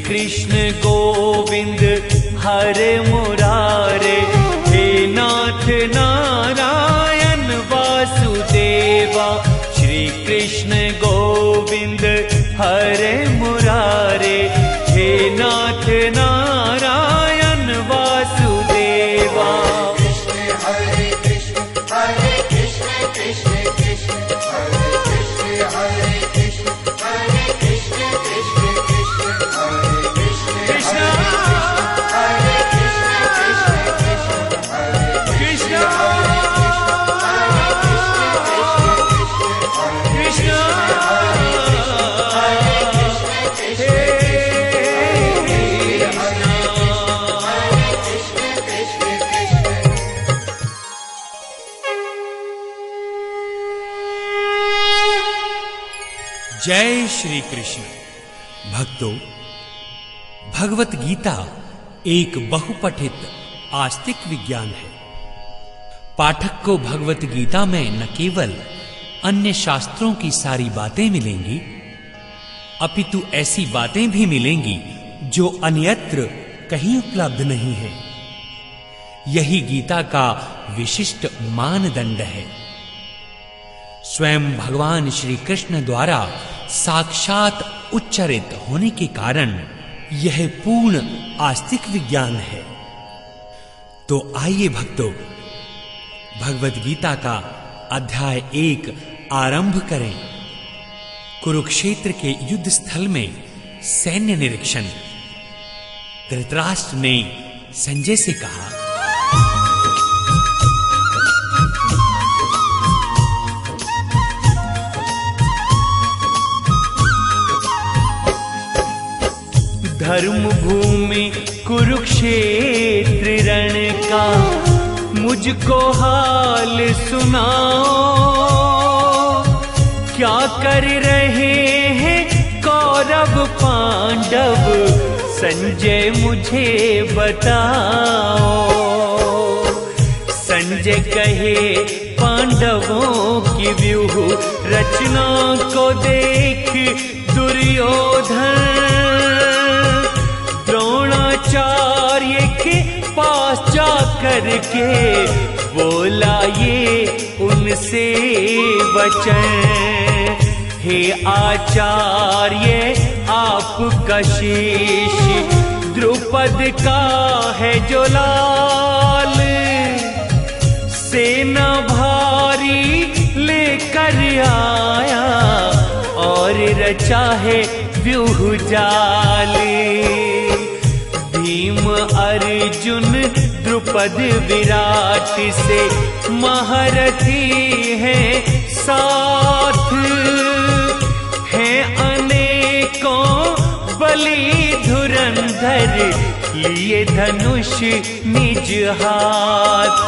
कृष्ण गोविंद हरे मुरारे, हे नाथ नारायण वासुदेवा। श्री कृष्ण गोविंद हरे मुरारे, हे नाथ नारायण वासुदेवा। हरे कृष्ण कृष्ण कृष्ण हरे कृष्ण, हरे कृष्ण कृष्ण कृष्ण हरे कृष्ण, कृष्ण हरे कृष्ण कृष्ण कृष्ण कृष्ण जय श्री कृष्ण। भक्तों, भगवत गीता एक बहुपठित आस्तिक विज्ञान है। पाठक को भगवत गीता में न केवल अन्य शास्त्रों की सारी बातें मिलेंगी, अपितु ऐसी बातें भी मिलेंगी जो अन्यत्र कहीं उपलब्ध नहीं है। यही गीता का विशिष्ट मानदंड है। स्वयं भगवान श्री कृष्ण द्वारा साक्षात उच्चारित होने के कारण यह पूर्ण आस्तिक विज्ञान है। तो आइए भक्तों, भगवत गीता का अध्याय 1 आरंभ करें। कुरुक्षेत्र के युद्ध स्थल में सैन्य निरीक्षण। धृतराष्ट्र ने संजय से कहा, धर्म भूमि कुरुक्षेत्र रण का, मुझको हाल सुनाओ। क्या कर रहे हैं कौरव पांडव, संजय मुझे बताओ। संजय कहे, पांडवों की व्यूह रचना को देख दुर्योधन द्रोणाचार्य के पास जा करके बोला ये उनसे वचन। हे आचार्य, आपका शीश द्रुपद का है जो लाल, सेना भारी लेकर आया और रचा है व्यूह जाल। भीम अर्जुन द्रुपद विराट से महारथी हैं साथ, हैं अनेकों बलि धुरंधर, लिए धनुष निज हाथ।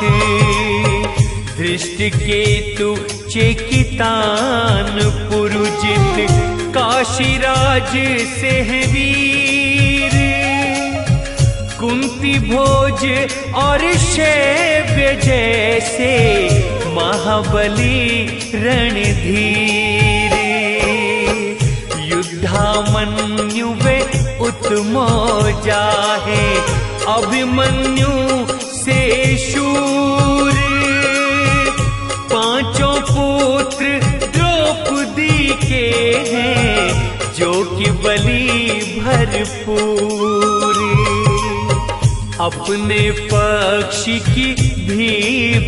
धृष्टकेतु चेकितान पुरुजित, काशीराज से है वीर। कुंती भोज और शैव्य जैसे महाबली रणधीर। युद्धामन्यु वे उत्मौजा है, अभिमन्यु से शूर। पांचों पुत्र द्रौपदी के हैं, जो कि बलि भरपूर। अपने पक्ष की भी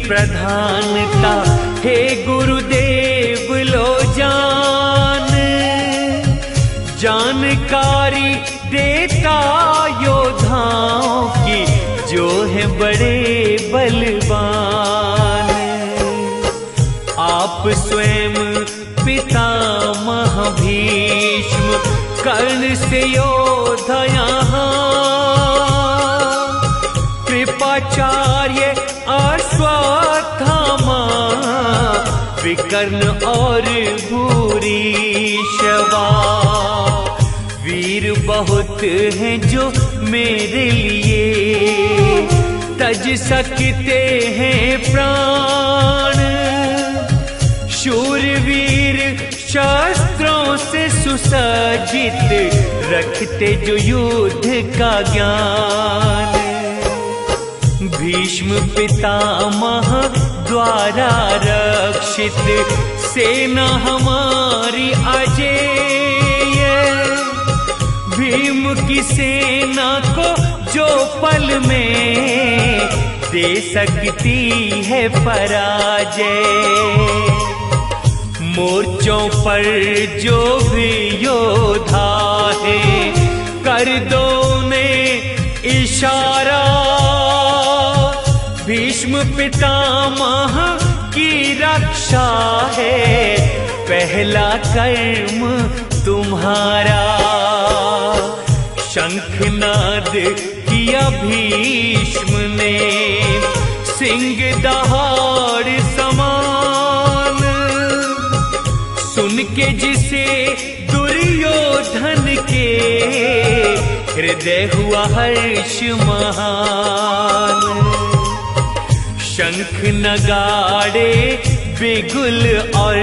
प्रधानता, हे गुरुदेव लो जान। जानकारी देता योद्धाओं की, जो है बड़े बलवान। आप स्वयं पितामह भीष्म, कर्ण से योद्धा यहाँ। कृपाचार्य अश्वत्थामा, विकर्ण और भूरिश्रवा। वीर बहुत हैं जो मेरे लिए, तज सकते हैं प्राण। शूरवीर शास्त्रों से सुसज्जित, रखते जो युद्ध का ज्ञान। भीष्म पितामह द्वारा रक्षित सेना हमारी अजेय। भीम की सेना को जो पल में दे सकती है पराजय। मोर्चों पर जो भी योद्धा है कर दो उन्हें इशारा। भीष्म पितामह की रक्षा है पहला कर्म तुम्हारा। शंखनाद किया भीष्म ने सिंह दहाड़ समान। सुन के जिसे दुर्योधन के हृदय हुआ हर्ष महान। शंख नगाड़े बिगुल और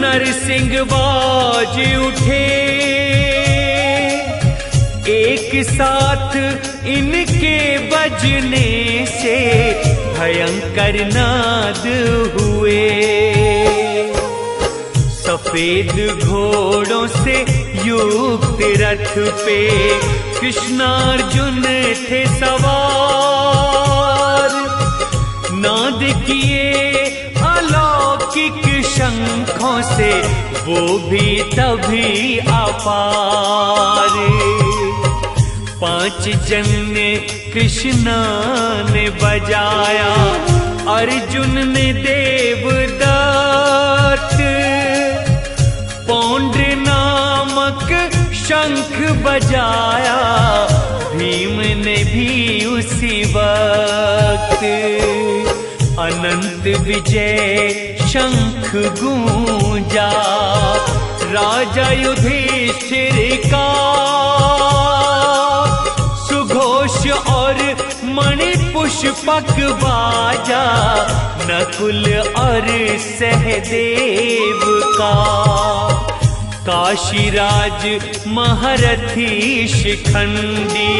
नरसिंह बाज उठे। एक साथ इनके बजने से भयंकर नाद हुए। सफेद घोड़ों से युक्त रथ पे कृष्णार्जुन थे सवार। नाद किए अलौकिक शंखों से वो भी तभी अपार। 5 जन ने कृष्णा ने बजाया, अर्जुन ने देवदत्त। पौंड नामक शंख बजाया भीम ने भी उसी वक्त। अनंत विजय शंख गूंजा राजा युधिष्ठिर का। सुघोष और मणि पुष्पक बाजा नकुल और सहदेव का। काशीराज महारथी शिखंडी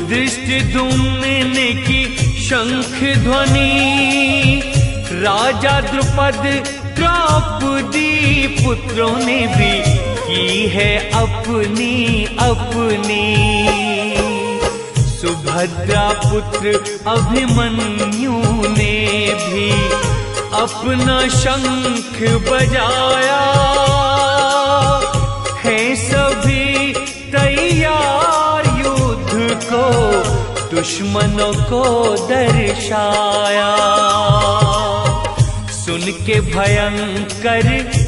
धृष्टद्युम्न की शंख ध्वनि। राजा द्रुपद द्रौपदी पुत्रों ने भी की है अपनी अपनी। सुभद्रा पुत्र अभिमन्यु ने भी अपना शंख बजाया। है सभी तैयार युद्ध को दुश्मनों को दर्शाया। सुन के भयंकर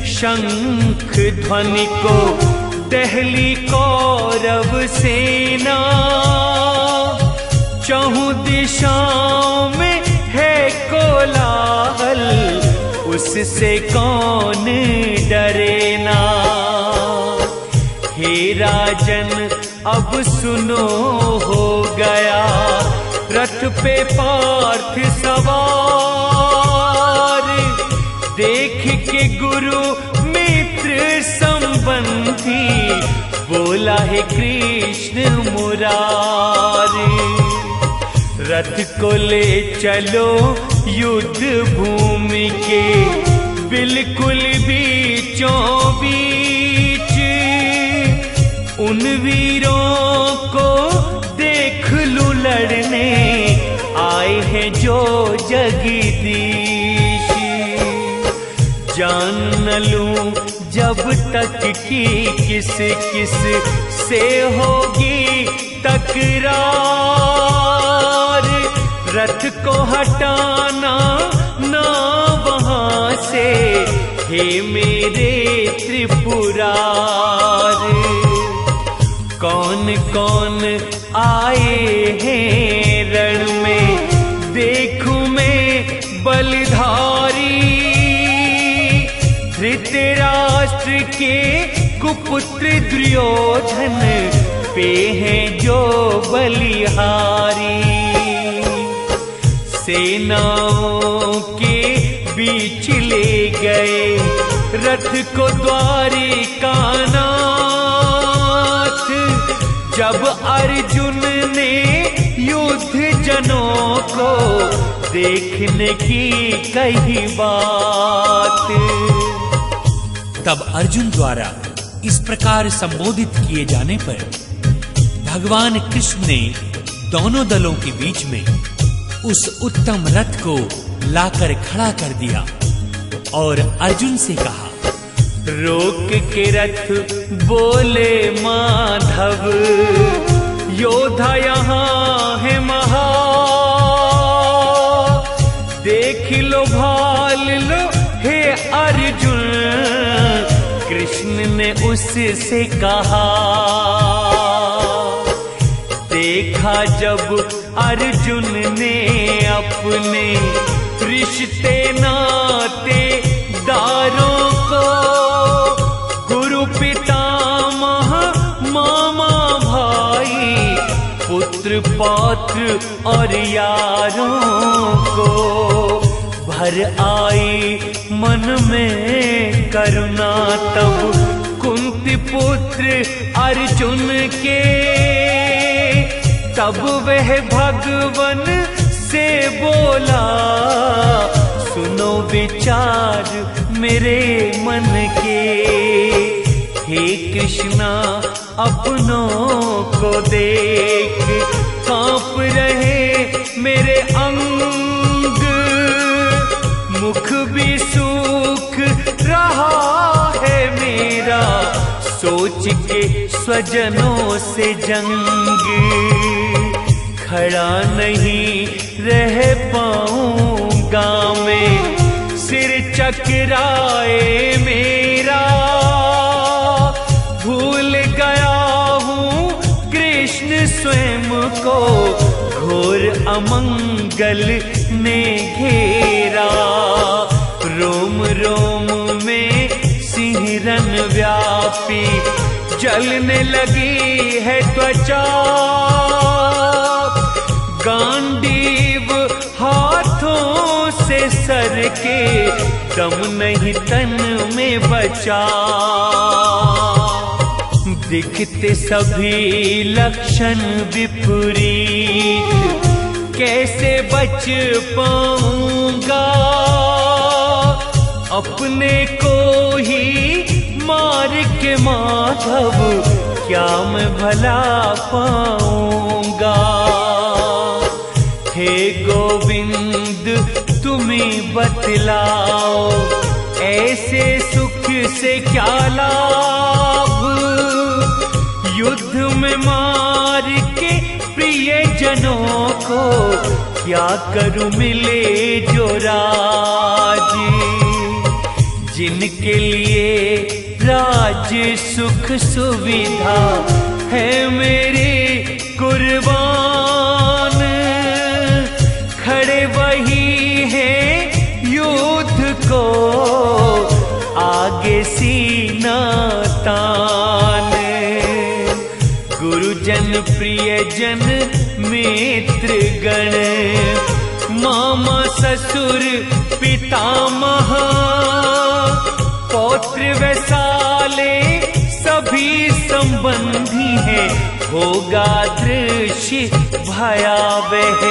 शंख ध्वनि को दहली कौरव सेना। चहुं दिशाओं में है कोलाहल, उससे कौन डरे ना। हे राजन अब सुनो हो गया रथ पे पार्थ सवार। देख के गुरु मित्र संबंधी बोला है कृष्ण मुरारी। रथ को ले चलो युद्ध भूमि के बिल्कुल बीचों बीच। उन वीरों को देख लूं लड़ने आए हैं जो जगदीश। जान न लूं जब तक कि किस किस से होगी तकरार। रथ को हटाना ना वहां से हे मेरे त्रिपुरार। कौन कौन आए हैं रण में देखूं मैं बलधारी। धृतराष्ट्र के कुपुत्र दुर्योधन पे हैं जो बलिहारी। सेनाओं के बीच ले गए रथ को द्वारिका नाथ। जब अर्जुन ने युद्ध जनों को देखने की कही बात, तब अर्जुन द्वारा इस प्रकार संबोधित किए जाने पर भगवान कृष्ण ने दोनों दलों के बीच में उस उत्तम रथ को लाकर खड़ा कर दिया और अर्जुन से कहा, रोक के रथ बोले माधव, योद्धा यहाँ है महा, देख लो भाल लो हे अर्जुन, कृष्ण ने उससे कहा। देखा जब अर्जुन ने अपने रिश्ते नाते दारों को, गुरु पितामह मामा भाई पुत्र पौत्र और यारों को, भर आई मन में करुणा तब कुंती पुत्र अर्जुन के, तब वह भगवन से बोला, सुनो विचार मेरे मन के, हे कृष्णा अपनों को देख, कांप रहे मेरे अंग, मुख भी सूख रहा है मेरा, सोच के स्वजनों से जंग, खड़ा नहीं रह पाऊंगा मैं, सिर चकराए मेरा, भूल गया हूँ कृष्ण स्वयं को, घोर अमंगल ने घेरा, रोम रोम में सिहरन व्यापी, जलने लगी है त्वचा, गांडीव हाथों से सर के, दम नहीं तन में बचा, दिखते सभी लक्षण विपरीत, कैसे बच पाऊंगा, अपने को ही मार के माधव, क्या मैं भला पाऊंगा, हे गोविंद तुम्ही बतलाओ, ऐसे सुख से क्या लाभ, युद्ध में मार के प्रिय जनों को, क्या करूं मिले जो राज, जिनके लिए राज सुख सुविधा है मेरे कुर्बान, खड़े वही हैं युद्ध को, आगे सीना तान, गुरुजन प्रियजन मित्र गण, मामा ससुर पितामह, पौत्र वैसाले सभी संबंधी हैं, होगा दृश्य भयावह,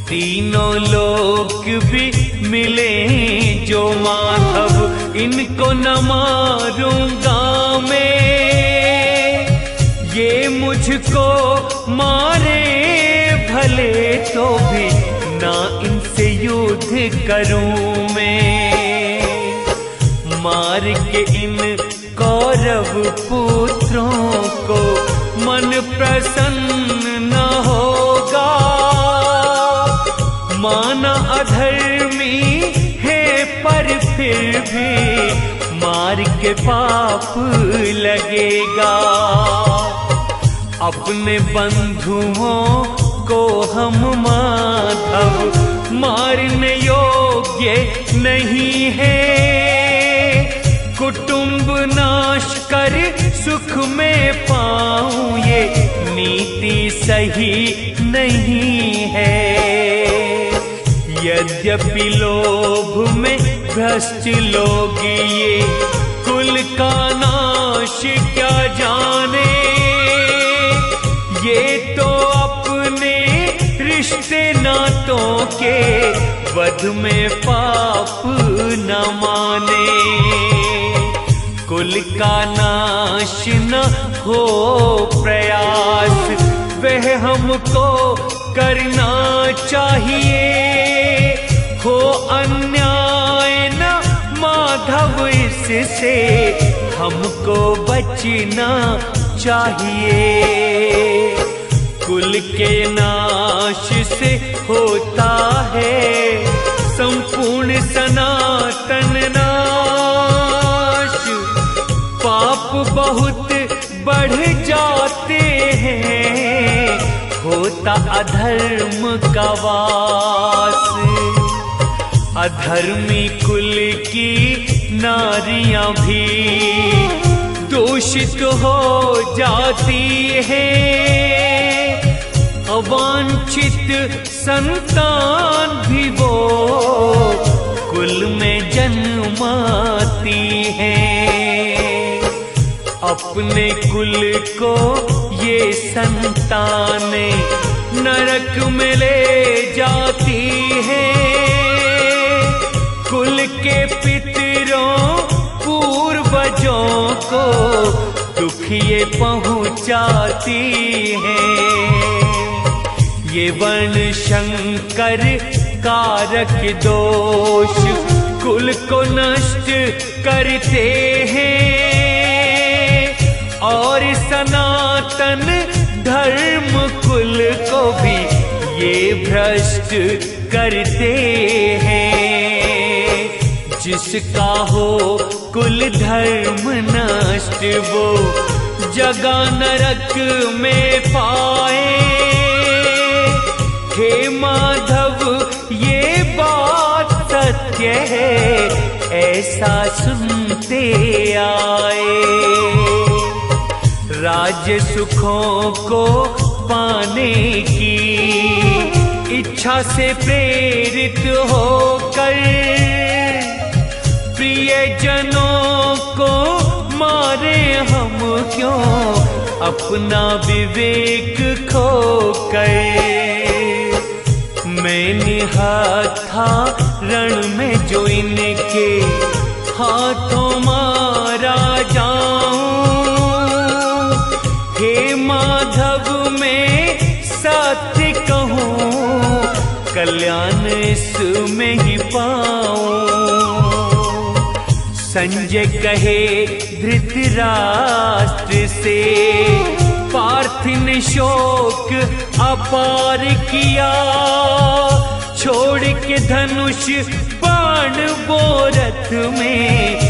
तीनों लोक भी मिले जो माधव, इनको न मारूंगा मैं, ये मुझको मारे भले तो भी ना इनसे युद्ध करूं मैं, मार के इन कौरव पुत्रों को मन प्रसन्न न होगा, माना अधर्मी है पर फिर भी मार के पाप लगेगा, अपने बंधुओं को हम माधव मारने योग्य नहीं है, कुटुंब नाश कर सुख में पाऊं ये नीति सही नहीं है, यद्यपि लोभ में भ्रष्ट लोग ये कुल का नाश क्या जाने, ये तो अपने रिश्ते नातों के वध में पाप न माने। कुल का नाश न हो प्रयास वह हमको करना चाहिए। हो अन्याय न माधव इससे हमको बचना चाहिए। कुल के नाश से होता है संपूर्ण सनातन नाश। पाप बहुत बढ़ जाते हैं होता अधर्म का वास। अधर्मी कुल की नारियां भी दूषित हो जाती है। अवांछित संतान भी वो कुल में जन्माती है। अपने कुल को ये संतानें नरक में ले जाती है। कुल के पितरों पूर्वजों को दुख ये पहुंचाती है। ये वर्ण शंकर कारक दोष कुल को नष्ट करते हैं और सनातन धर्म कुल को भी ये भ्रष्ट करते हैं। जिसका हो कुल धर्म नष्ट वो जगह नरक में पाए। हे माधव ये बात सत्य है ऐसा सुनते आए। राज्य सुखों को पाने की इच्छा से प्रेरित होकर प्रियजनों को मारे हम क्यों अपना विवेक खोकर। मैं निहत था रण में जो इनके हाथों मारा जाऊं। हे माधव मैं सत्य कहूं कल्याण इसमें ही पाऊं। संजय कहे धृतराष्ट्र से पार्थ ने शोक अपार किया। छोड़ के धनुष बाण वो रथ में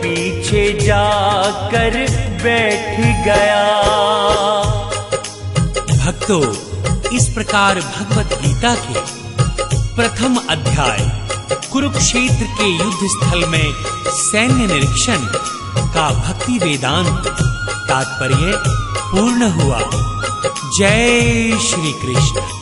पीछे जाकर बैठ गया। भक्तों, इस प्रकार भगवत गीता के प्रथम अध्याय कुरुक्षेत्र के युद्ध स्थल में सैन्य निरीक्षण का भक्ति वेदांत तात्पर्य पूर्ण हुआ। जय श्री कृष्ण।